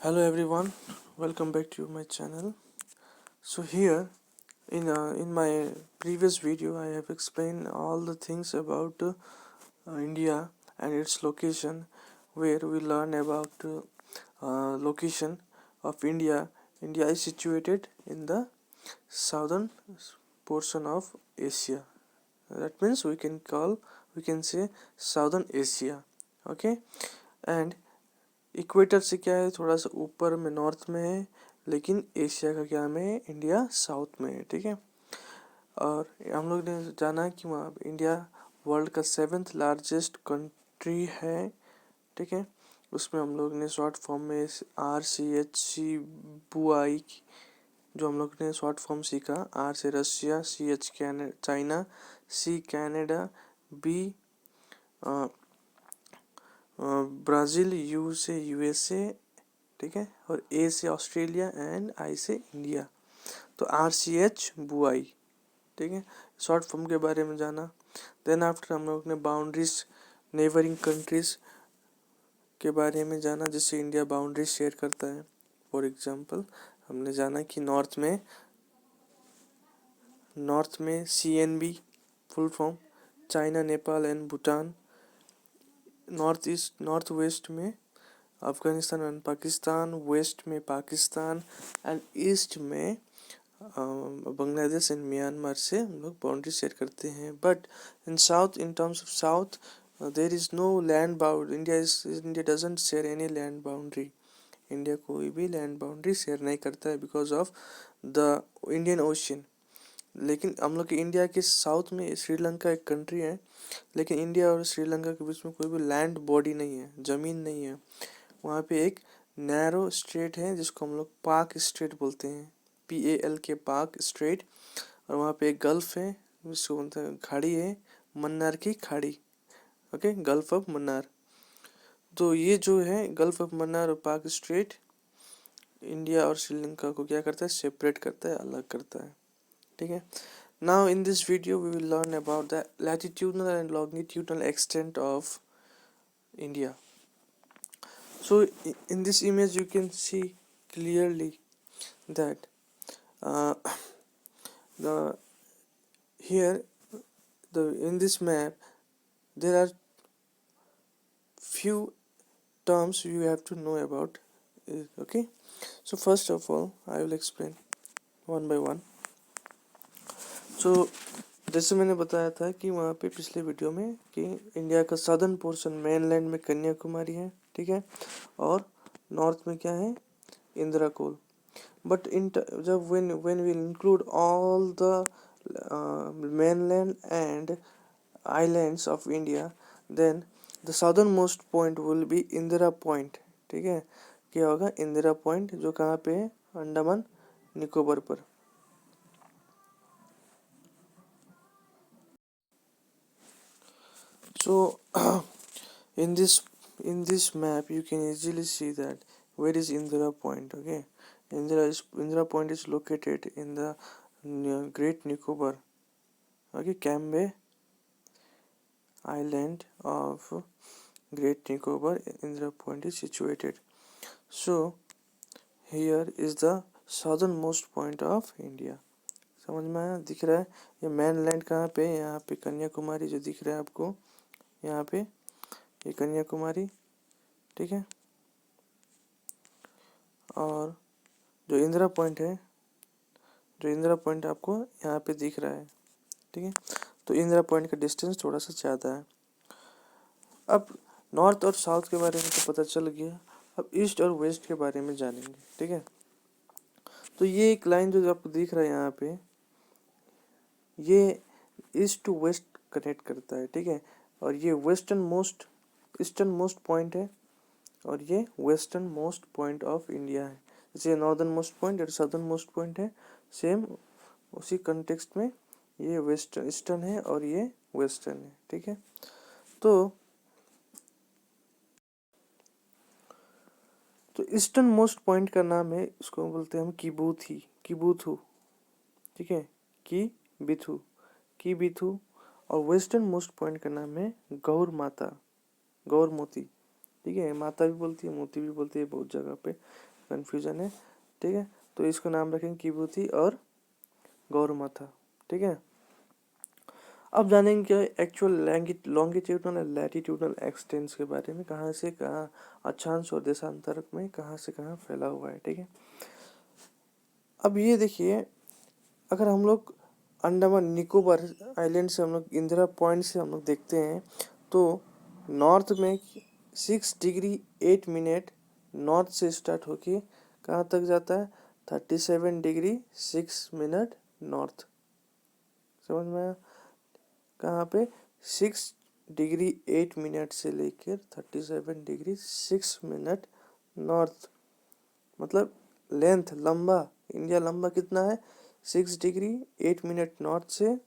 Hello everyone, welcome back to my channel. So here in my previous video I have explained all the things about India and its location, where we learn about location of India. India is situated in the southern portion of Asia. That means we can say Southern Asia. Okay, and equator से क्या है, थोड़ा सा ऊपर में north में है, लेकिन एशिया का क्या में है, इंडिया साउथ में है. ठीक है. और हम लोग ने जाना कि वहाँ इंडिया वर्ल्ड का 7th लार्जेस्ट कंट्री है. ठीक है. उसमें हम लोग ने शॉर्ट फॉर्म में RCH बुआई, जो हम लोग ने शॉर्ट फॉर्म सीखा. R से Russia, CH China, C Canada, B Brazil, U से USA. ठीक है. और A से ऑस्ट्रेलिया एंड I से इंडिया. तो RCH बुआई. ठीक है. शॉर्ट फॉर्म के बारे में जाना. देन आफ्टर हम लोग ने बाउंड्रीज, नेबरिंग कंट्रीज के बारे में जाना, जिससे इंडिया बाउंड्री शेयर करता है. फॉर एग्जांपल हमने जाना कि नॉर्थ में CNB full form, China, Nepal and Bhutan. North west में अफगानिस्तान एंड पाकिस्तान, वेस्ट में पाकिस्तान एंड ईस्ट में बांग्लादेश एंड म्यांमार से हम लोग बाउंड्री शेयर करते हैं. But in south, in terms of south, there is no land boundary. India doesn't share any land boundary. India कोई भी लैंड बाउंड्री शेयर नहीं करता है because of the Indian Ocean. लेकिन हम लोग के इंडिया के साउथ में श्रीलंका एक कंट्री है, लेकिन इंडिया और श्रीलंका के बीच में कोई भी लैंड बॉडी नहीं है, ज़मीन नहीं है. वहाँ पे एक नैरो स्ट्रेट है जिसको हम लोग पाक स्ट्रेट बोलते हैं, PAL के पाक स्ट्रेट. और वहाँ पे एक गल्फ है जिसको बोलते हैं, खाड़ी है, मन्नार की खाड़ी. Okay, gulf of Mannar. तो ये जो है गल्फ ऑफ मन्नार और पाक स्ट्रेट इंडिया और श्रीलंका को क्या करता है, सेपरेट करता है, अलग करता है. ठीक है. Now in this video we will learn about the latitudinal and longitudinal extent of India. So in this image you can see clearly that uh, the here the in this map there are few terms you have to know about it. Okay, so first of all I will explain one by one. So जैसे मैंने बताया था कि वहाँ पे पिछले video में कि इंडिया का सदर्न पोर्शन मेनलैंड में कन्याकुमारी है. ठीक है. और नॉर्थ में क्या है, इंदिरा कोल. बट जब when we include all the mainland and islands of India, then the southernmost point will be Indira point. ठीक है. क्या होगा, इंदिरा पॉइंट, जो कहाँ पे है, अंडमान निकोबार पर. So in this map you can easily see that where is Indira Point. Okay, Indira Point is located in the Great Nicobar. Okay, Cambay Island of Great Nicobar, Indira Point is situated. So here is the southernmost point of India. समझ में आया, दिख रहा है. ये main land कहाँ पे है, यहाँ पे कन्याकुमारी जो दिख रहा है आपको, यहाँ पे ये कन्याकुमारी. ठीक है. और जो इंदिरा पॉइंट आपको यहाँ पे दिख रहा है. ठीक है. तो इंदिरा पॉइंट का डिस्टेंस थोड़ा सा ज़्यादा है. अब नॉर्थ और साउथ के बारे में तो पता चल गया. अब ईस्ट और वेस्ट के बारे में जानेंगे. ठीक है. तो ये एक लाइन जो आपको दिख रहा है यहाँ पे, ये ईस्ट टू वेस्ट कनेक्ट करता है. ठीक है. और ये ईस्टर्न मोस्ट पॉइंट है, और ये western most point of India है. जैसे नॉर्दर्न मोस्ट पॉइंट और सदर्न मोस्ट पॉइंट है, सेम उसी कंटेक्स्ट में ये वेस्टर्न ईस्टर्न है और ये वेस्टर्न है. ठीक है. तो ईस्टर्न मोस्ट पॉइंट का नाम है, इसको बोलते हैं हम किबूथू. ठीक है, किबीथू. और वेस्टर्न मोस्ट पॉइंट का नाम है गौर मोती. ठीक है, माता भी बोलती है, मोती भी बोलती है, बहुत जगह पे कन्फ्यूजन है। ठीक है, तो इसको नाम रखेंगे किबूती और गौर माता। ठीक है, अब जानेंगे एक्चुअल लॉन्गिट्यूडनल और लैटिट्यूडनल एक्सटेंस के बारे में, कहाँ से कहाँ अक्षांश और देशांतर में कहाँ से कहाँ फैला हुआ है। ठीक है, अब ये देखिए, अगर हम लोग अंडमान निकोबार आइलैंड से हम लोग इंदिरा पॉइंट से हम लोग देखते हैं तो नॉर्थ में 6 डिग्री 8 मिनट नॉर्थ से स्टार्ट होके कहाँ तक जाता है, 37 डिग्री 6 मिनट नॉर्थ। समझ में आया? कहाँ पे 6 डिग्री 8 मिनट से लेकर 37 डिग्री 6 मिनट नॉर्थ, मतलब लेंथ लंबा, इंडिया लंबा कितना है, 6 डिग्री 8 मिनट नॉर्थ से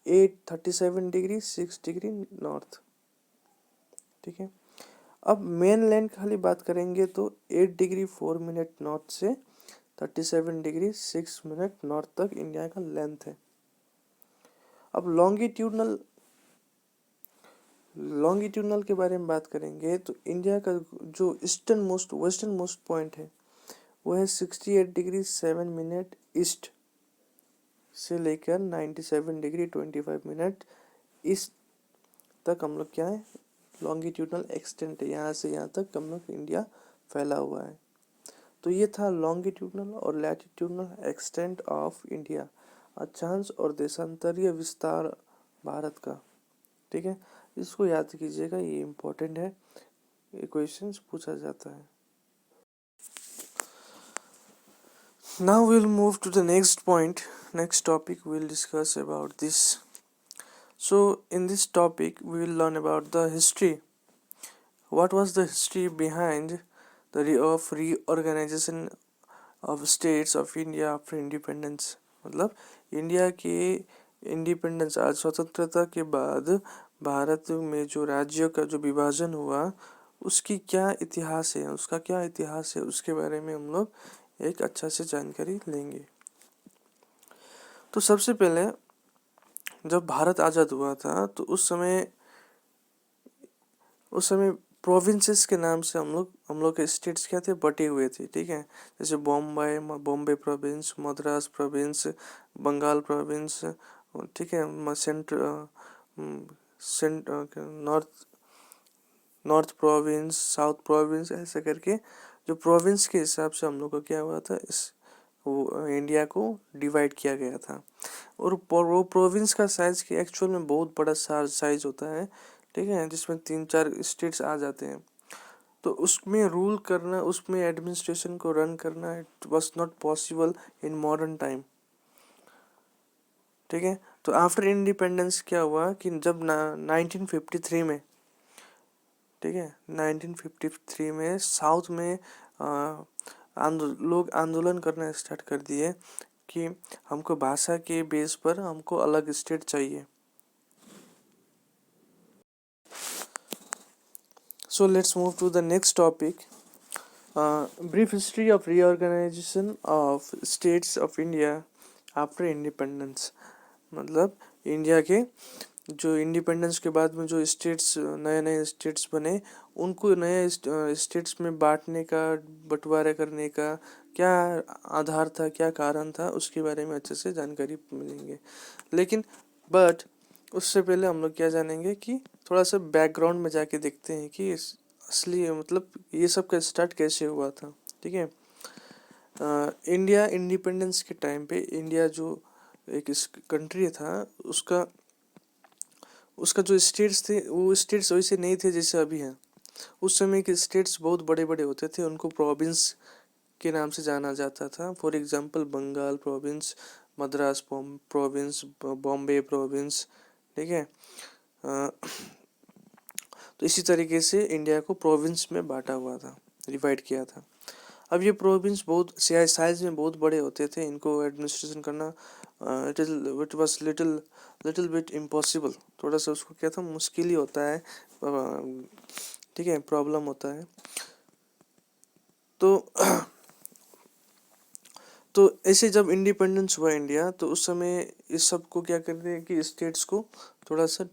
37 डिग्री 6 डिग्री नॉर्थ। ठीक है, अब मेन लैंड खाली बात करेंगे तो 8 डिग्री 4 मिनट नॉर्थ से 37 डिग्री 6 मिनट नॉर्थ तक इंडिया का लेंथ है। अब लॉन्गिट्यूडनल के बारे में बात करेंगे तो इंडिया का जो वेस्टर्न मोस्ट पॉइंट है वो है 68 डिग्री 7 मिनट ईस्ट से लेकर 97 डिग्री 25 मिनट ईस्ट तक हम लोग क्या है, लॉन्गिट्यूडनल एक्सटेंट है, यहाँ से यहाँ तक हम लोग इंडिया फैला हुआ है। तो ये था लॉन्गिट्यूडनल और लैटिट्यूडनल एक्सटेंट ऑफ इंडिया, अक्षांश और देशांतरीय विस्तार भारत का। ठीक है, इसको याद कीजिएगा, ये इम्पोर्टेंट है, ये क्वेश्चंस पूछा जाता है। Now we'll move to the next point. Next topic we'll discuss about this. So in this topic we will learn about the history. What was the history behind the reorganization of states of India after independence? मतलब India के independence, आज स्वतंत्रता के बाद भारत में जो राज्यों का जो विभाजन हुआ उसकी क्या इतिहास है, उसका क्या इतिहास है, उसके बारे में हम लोग एक अच्छा से जानकारी लेंगे। तो सबसे पहले जब भारत आज़ाद हुआ था तो उस समय प्रोविंसेस के नाम से हम लोग के स्टेट्स क्या थे, बटे हुए थे। ठीक है, जैसे Bombay province, Madras province, Bengal province, ठीक है, नॉर्थ प्रोविंस, साउथ प्रोविंस, ऐसे करके जो प्रोविंस के हिसाब से हम लोग को क्या हुआ था, इस वो इंडिया को डिवाइड किया गया था। और वो प्रोविंस का साइज की एक्चुअल में बहुत बड़ा साइज होता है। ठीक है, जिसमें 3-4 स्टेट्स आ जाते हैं, तो उसमें रूल करना, उसमें एडमिनिस्ट्रेशन को रन करना it was not possible in modern time. ठीक है, तो आफ्टर इंडिपेंडेंस क्या हुआ कि जब 1953 में, ठीक है, 1953 में साउथ में लोग आंदोलन करना स्टार्ट कर दिए कि हमको भाषा के बेस पर हमको अलग स्टेट चाहिए। So let's move to the next topic. Brief history of reorganization of states of India after independence. मतलब इंडिया के जो इंडिपेंडेंस के बाद में जो स्टेट्स, नए नए स्टेट्स बने, उनको नए स्टेट्स में बांटने का, बंटवारा करने का क्या आधार था, क्या कारण था, उसके बारे में अच्छे से जानकारी मिलेंगे। लेकिन बट उससे पहले हम लोग क्या जानेंगे कि थोड़ा सा बैकग्राउंड में जाके देखते हैं कि असली मतलब ये सब का स्टार्ट कैसे हुआ था। ठीक है, इंडिया इंडिपेंडेंस के टाइम पे इंडिया जो एक कंट्री था, उसका जो स्टेट्स थे वो स्टेट्स वैसे नहीं थे जैसे अभी हैं। उस समय के स्टेट्स बहुत बड़े बड़े होते थे, उनको प्रोविंस के नाम से जाना जाता था। For example Bengal province, Madras province, Bombay province. ठीक है, तो इसी तरीके से इंडिया को प्रोविंस में बांटा हुआ था, डिवाइड किया था। अब ये प्रोविंस बहुत साइज में बहुत बड़े होते थे, इनको एडमिनिस्ट्रेशन करना it was little bit impossible, थोड़ा सा उसको क्या था, मुश्किल ही होता है। ठीक है, प्रॉब्लम होता है। तो ऐसे जब इंडिपेंडेंस हुआ इंडिया, तो उस समय इस सब को क्या करते हैं कि स्टेट्स को थोड़ा सा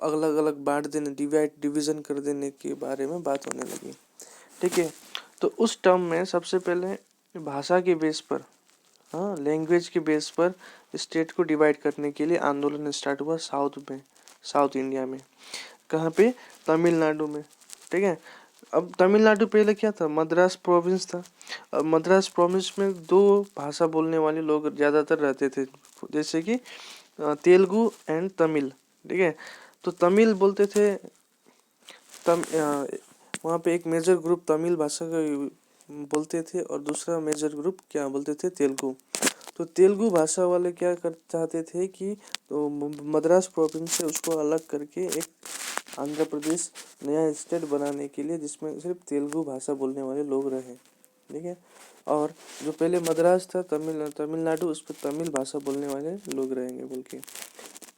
अलग अलग बांट देने, डिवीजन कर देने के बारे में बात होने लगी। ठीक है, तो उस टर्म में सबसे पहले भाषा के बेस पर, हाँ, लैंग्वेज के बेस पर स्टेट को डिवाइड करने के लिए आंदोलन स्टार्ट हुआ साउथ में, साउथ इंडिया में। कहाँ पे? तमिलनाडु में। ठीक है, अब तमिलनाडु पहले क्या था? मद्रास प्रोविंस था। अब मद्रास प्रोविंस में दो भाषा बोलने वाले लोग ज़्यादातर रहते थे, जैसे कि तेलुगु एंड तमिल। ठीक है, तो तमिल बोलते थे, वहाँ पे एक मेजर ग्रुप तमिल भाषा का बोलते थे और दूसरा मेजर ग्रुप क्या बोलते थे? तेलुगु। तो तेलुगु भाषा वाले क्या कर चाहते थे कि तो मद्रास प्रोविंस से उसको अलग करके एक आंध्र प्रदेश नया स्टेट बनाने के लिए, जिसमें सिर्फ तेलुगु भाषा बोलने वाले लोग रहे। ठीक है, और जो पहले मद्रास था तमिलनाडु, उस पर तमिल भाषा बोलने वाले लोग रहेंगे बोल के।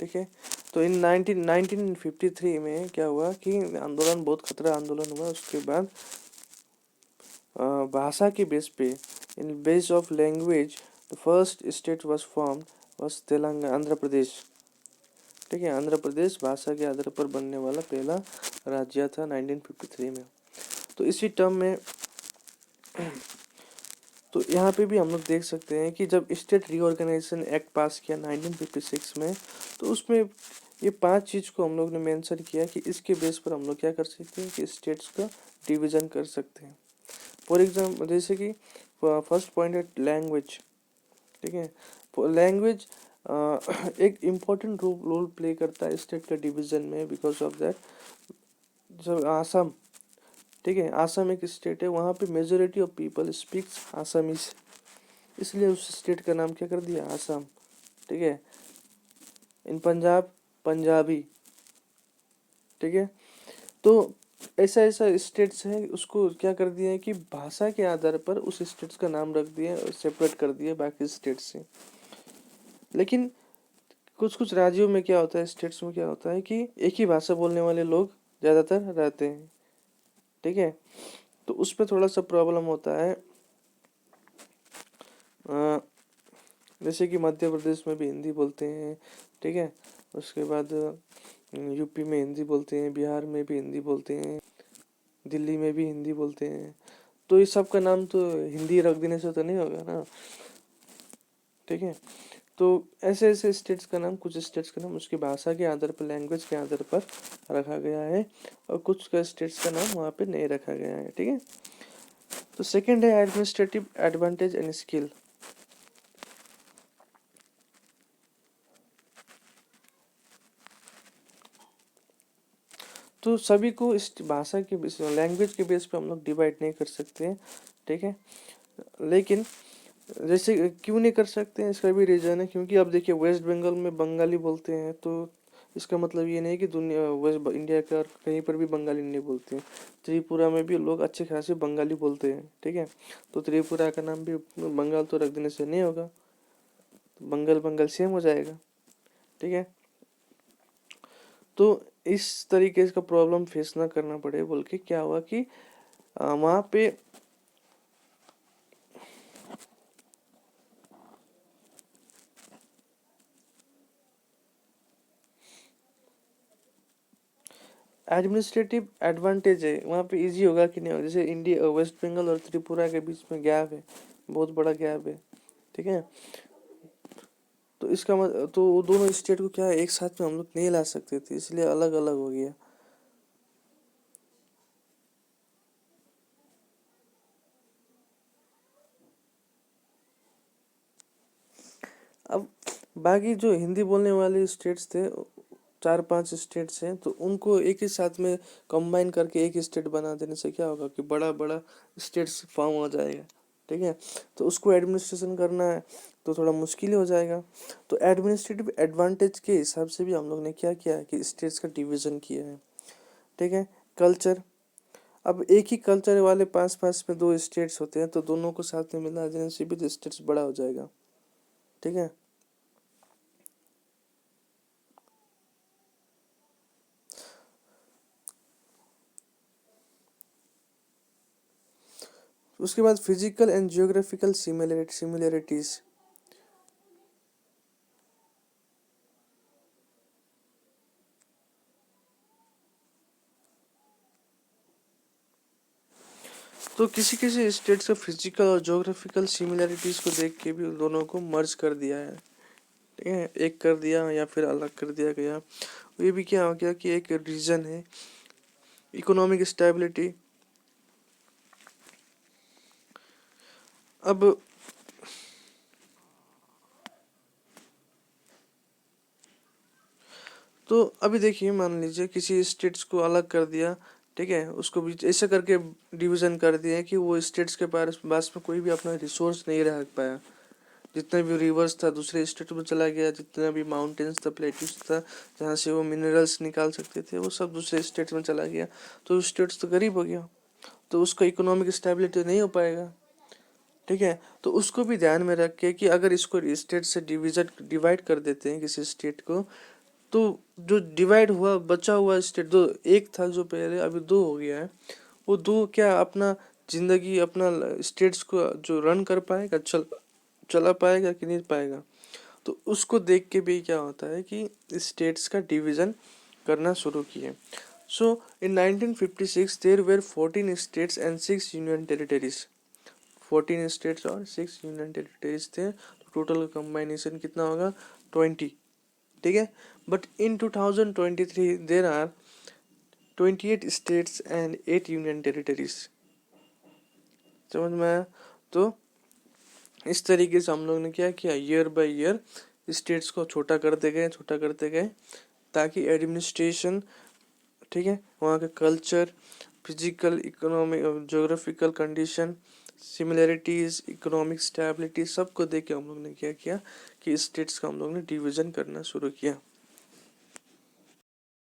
ठीक है, तो इन 1953 में क्या हुआ कि आंदोलन, बहुत खतरा आंदोलन हुआ। उसके बाद भाषा के बेस पे, in base of language, the first state was formed was Telangana, Andhra Pradesh. ठीक है, आंध्र प्रदेश भाषा के आधार पर बनने वाला पहला राज्य था 1953 में। तो इसी टर्म में तो यहाँ पे भी हम लोग देख सकते हैं कि जब स्टेट रीऑर्गेनाइजेशन एक्ट पास किया 1956 में, तो उसमें ये 5 चीज़ को हम लोग ने मेंशन किया कि इसके बेस पर हम लोग क्या कर सकते हैं कि स्टेट्स का डिवीज़न कर सकते हैं। फॉर एग्जाम्पल, जैसे कि फर्स्ट पॉइंट है लैंग्वेज। ठीक है, लैंग्वेज एक इम्पोर्टेंट रोल प्ले करता है स्टेट का डिवीज़न में, बिकॉज ऑफ दैट जब आसाम, ठीक है, आसाम एक स्टेट है, वहाँ पे majority of people speaks Assamese, इसलिए उस स्टेट का नाम क्या कर दिया? आसाम। ठीक है, इन पंजाब पंजाबी। ठीक है, तो ऐसा ऐसा स्टेट्स है, उसको क्या कर दिया है कि भाषा के आधार पर उस स्टेट्स का नाम रख दिया और सेपरेट कर दिया बाकी स्टेट्स से। लेकिन कुछ कुछ राज्यों में क्या होता है, स्टेट्स में क्या होता है कि एक ही भाषा बोलने वाले लोग ज़्यादातर रहते हैं। ठीक है, तो उस पर थोड़ा सा प्रॉब्लम होता है। जैसे कि मध्य प्रदेश में भी हिंदी बोलते हैं। ठीक है, उसके बाद यूपी में हिंदी बोलते हैं, बिहार में भी हिंदी बोलते हैं, दिल्ली में भी हिंदी बोलते हैं। तो इस सब का नाम तो हिंदी रख देने से तो नहीं होगा ना। ठीक है, तो ऐसे ऐसे स्टेट्स का नाम, कुछ स्टेट्स का नाम उसकी भाषा के आधार पर, लैंग्वेज के आधार पर रखा गया है, और कुछ का स्टेट्स का नाम वहाँ पे नहीं रखा गया है। ठीक है, तो सेकंड है एडमिनिस्ट्रेटिव एडवांटेज एंड स्किल। तो सभी को इस भाषा के बेस, लैंग्वेज के बेस पे हम लोग डिवाइड नहीं कर सकते हैं। ठीक है, लेकिन जैसे क्यों नहीं कर सकते हैं, इसका भी रीज़न है, क्योंकि अब देखिए वेस्ट बंगाल में बंगाली बोलते हैं, तो इसका मतलब ये नहीं कि दुनिया वेस्ट इंडिया का कहीं पर भी बंगाली नहीं बोलते हैं। त्रिपुरा में भी लोग अच्छे खासे बंगाली बोलते हैं। ठीक है, तो त्रिपुरा का नाम भी बंगाल तो रख देने से नहीं होगा, तो बंगाल बंगाल सेम हो जाएगा। ठीक है, तो इस तरीके का प्रॉब्लम फेस ना करना पड़े बोल के क्या हुआ कि वहाँ पे एडमिनिस्ट्रेटिव एडवांटेज है, वहाँ पे इजी होगा कि नहीं होगा। जैसे इंडिया, वेस्ट बंगाल और त्रिपुरा के बीच में गैप है, बहुत बड़ा गैप है। ठीक है, तो इसका तो वो दोनों स्टेट को क्या है, एक साथ में हम लोग नहीं ला सकते थे, इसलिए अलग अलग हो गया। अब बाकी जो हिंदी बोलने वाले स्टेट्स थे, 4-5 स्टेट्स हैं, तो उनको एक ही साथ में कंबाइन करके एक स्टेट बना देने से क्या होगा कि बड़ा बड़ा स्टेट्स फॉर्म हो जाएगा। ठीक है, तो उसको एडमिनिस्ट्रेशन करना है तो थोड़ा मुश्किल हो जाएगा। तो एडमिनिस्ट्रेटिव एडवांटेज के हिसाब से भी हम लोग ने क्या किया है कि स्टेट्स का डिवीज़न किया है। ठीक है, कल्चर, अब एक ही कल्चर वाले पास पास में दो स्टेट्स होते हैं, तो दोनों को साथ में मिला देने से भी तो स्टेट्स बड़ा हो जाएगा। ठीक है, उसके बाद फिजिकल एंड जियोग्राफिकल सिमिलरिटीज। तो किसी किसी स्टेट्स का फिजिकल और जोग्राफिकल सिमिलरिटीज़ को देख के भी उन दोनों को मर्ज कर दिया है, ठीक है, एक कर दिया या फिर अलग कर दिया गया। ये भी क्या हो गया कि एक रीजन है। इकोनॉमिक स्टेबिलिटी, अब तो अभी देखिए, मान लीजिए किसी स्टेट्स को अलग कर दिया, ठीक है, उसको भी ऐसे करके डिवीज़न कर दिया कि वो स्टेट्स के पास में कोई भी अपना रिसोर्स नहीं रह पाया। जितना भी रिवर्स था दूसरे स्टेट में चला गया, जितना भी माउंटेन्स था, प्लेट्यूज था, जहाँ से वो मिनरल्स निकाल सकते थे, वो सब दूसरे स्टेट में चला गया। तो स्टेट्स तो गरीब हो गया, तो उसका इकोनॉमिक स्टेबिलिटी नहीं हो पाएगा, ठीक है। तो उसको भी ध्यान में रख के कि अगर इसको स्टेट से डिवाइड कर देते हैं किसी स्टेट को, तो जो डिवाइड हुआ बचा हुआ स्टेट, दो एक था जो पहले, अभी दो हो गया है, वो दो क्या अपना जिंदगी, अपना स्टेट्स को जो रन कर पाएगा, चला पाएगा कि नहीं पाएगा। तो उसको देख के भी क्या होता है कि स्टेट्स का डिवीज़न करना शुरू किए। So in 1956 there were 14 states and 6 union territories. 14 states और 6 यूनियन टेरिटरीज थे, तो टोटल कंबाइनेशन कितना होगा, 20, ठीक है। But in 2023 there are 28 states and 8 union territories. समझ में आया। तो इस तरीके से हम लोग ने क्या किया, ईयर बाय ईयर स्टेट्स को छोटा करते गए ताकि एडमिनिस्ट्रेशन, ठीक है, वहाँ का culture, physical, economic, geographical condition, similarities, economic stability, सबको देख के हम लोग ने क्या किया कि स्टेट्स का हम लोग ने डिवीज़न करना शुरू किया।